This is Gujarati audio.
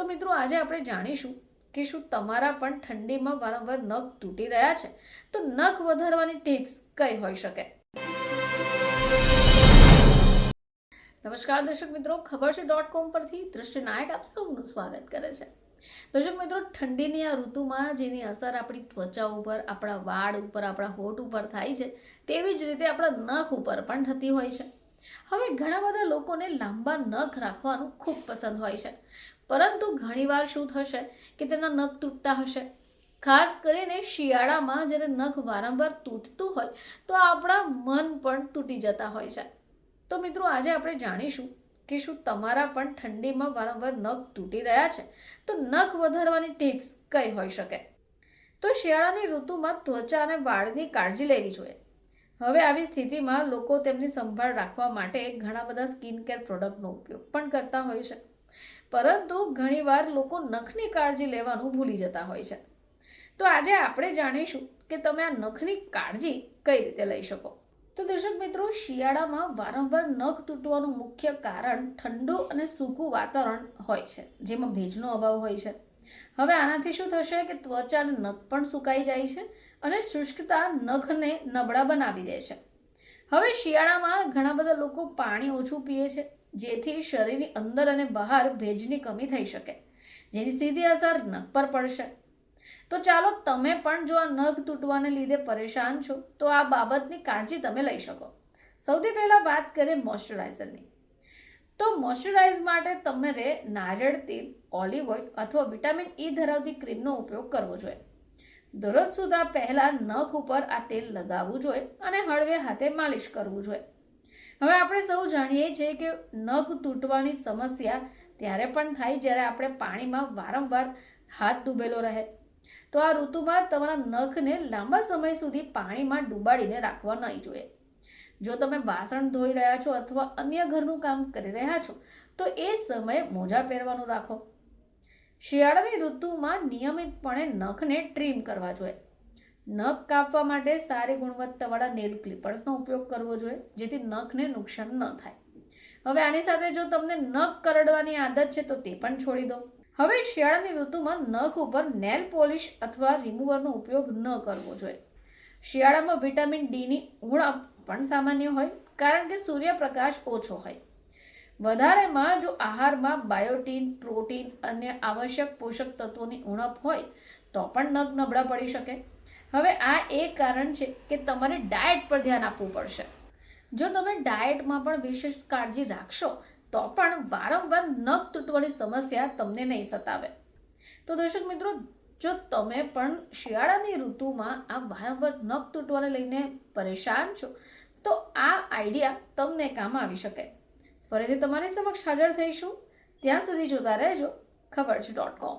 મિત્રો આજે આપણે જાણીશું કે શું તમારા પણ ઠંડીમાં વારંવાર નખ તૂટી રહ્યા છે તો નખ વધારવાની ટિપ્સ કઈ હોઈ શકે। નમસ્કાર દર્શક મિત્રો, ખબર છે.com પરથી દૃષ્ટિ નાયક આપ સૌનું સ્વાગત કરે છે। દર્શક મિત્રો, ઠંડીની આ ઋતુમાં જેની અસર આપણી ત્વચા ઉપર, આપણા વાળ ઉપર, આપણા હોઠ ઉપર થાય છે, તેવી જ રીતે આપણા નખ ઉપર પણ થતી હોય છે। હવે ઘણા બધા લોકોને લાંબા નખ રાખવાનું ખૂબ પસંદ હોય છે, પરંતુ ઘણીવાર શું થશે કે તેના નખ તૂટતા હશે। ખાસ કરીને શિયાળામાં જ્યારે નખ વારંવાર તૂટતું હોય તો આપણા મન પણ તૂટી જતા હોય છે। તો મિત્રો આજે આપણે જાણીશું કે શું તમારા પણ ઠંડીમાં વારંવાર નખ તૂટી રહ્યા છે તો નખ વધારવાની ટિપ્સ કઈ હોઈ શકે। તો શિયાળાની ઋતુમાં ત્વચા અને વાળની કાળજી લેવી જોઈએ। હવે આવી સ્થિતિમાં લોકો તેમની સંભાળ રાખવા માટે ઘણા બધા સ્કિન કેર પ્રોડક્ટનો ઉપયોગ પણ કરતા હોય છે, પરંતુ ઘણીવાર લોકો નખની કાળજી લેવાનું ભૂલી જતા હોય છે। તો આજે આપણે જાણીશું કે તમે આ નખની કાળજી કઈ રીતે લઈ શકો। તો દર્શક મિત્રો, શિયાળામાં વારંવાર નખ તૂટવાનું મુખ્ય કારણ ઠંડુ અને સૂકું વાતાવરણ હોય છે, જેમાં ભેજનો અભાવ હોય છે। હવે આનાથી શું થશે કે ત્વચા અને નખ પણ સુકાઈ જાય છે અને શુષ્કતા નખને નબળા બનાવી દે છે। હવે શિયાળામાં ઘણા બધા લોકો પાણી ઓછું પીએ છે, જેથી શરીરની અંદર અને બહાર ભેજની કમી થઈ શકે, જેની સીધી અસર નખ પર પડશે। તો ચાલો તમે પણ જો આ નખ તૂટવાને લીધે પરેશાન છો તો આ બાબતની કાળજી તમે લઈ શકો। સૌથી પહેલા વાત કરીએ મોઇશ્ચરાઇઝરની। તો મોઇશ્ચરાઇઝ માટે તમારે નારિયેળ તેલ, ઓલિવ ઓઇલ અથવા વિટામિન E ધરાવતી ક્રીમનો ઉપયોગ કરવો જોઈએ। દરરોજ સુધા પહેલા નખ ઉપર આ તેલ લગાવવું જોઈએ અને હળવે હાથે માલિશ કરવું જોઈએ। હવે આપણે સૌ જાણીએ છીએ કે નખ તૂટવાની સમસ્યા ત્યારે પણ થાય જ્યારે આપણે પાણીમાં વારંવાર હાથ ડૂબેલો રહે। તો આ ઋતુમાં તમારા નખને લાંબા સમય સુધી પાણીમાં ડૂબાડીને રાખવા નહીં જોઈએ। જો તમે વાસણ ધોઈ રહ્યા છો અથવા અન્ય ઘરનું કામ કરી રહ્યા છો તો એ સમયે મોજા પહેરવાનું રાખો। શિયાળાની ઋતુમાં નિયમિતપણે નખને ટ્રીમ કરવા જોઈએ। નખ કાપવા માટે સારી ગુણવત્તાવાળા નેલ ક્લિપર્સનો ઉપયોગ કરવો જોઈએ, જેથી નખને નુકસાન ન થાય। હવે આની સાથે જો તમને નખ કરડવાની આદત છે તો તે પણ છોડી દો। હવે શિયાળાની ઋતુમાં નખ ઉપર નેલ પોલિશ અથવા રિમૂવરનો ઉપયોગ ન કરવો જોઈએ। શિયાળામાં વિટામિન ડીની ઉણપ પણ સામાન્ય હોય, કારણ કે સૂર્યપ્રકાશ ઓછો હોય। વધારેમાં જો આહારમાં બાયોટીન, પ્રોટીન અને આવશ્યક પોષક તત્વોની ઉણપ હોય તો પણ નખ નબળા પડી શકે। હવે આ એક કારણ છે કે તમારે ડાયટ પર ધ્યાન આપવું પડશે। જો તમે ડાયટમાં પણ વિશેષ કાળજી રાખશો તો પણ વારંવાર નખ તૂટવાની સમસ્યા તમને નહીં સતાવે। તો દર્શક મિત્રો, જો તમે પણ શિયાળાની ઋતુમાં આ વારંવાર નખ તૂટવાને લઈને પરેશાન છો તો આ આઈડિયા તમને કામ આવી શકે। ફરીથી તમારી સમક્ષ હાજર થઈશું, ત્યાં સુધી જોતા રહેજો ખબર છે.com।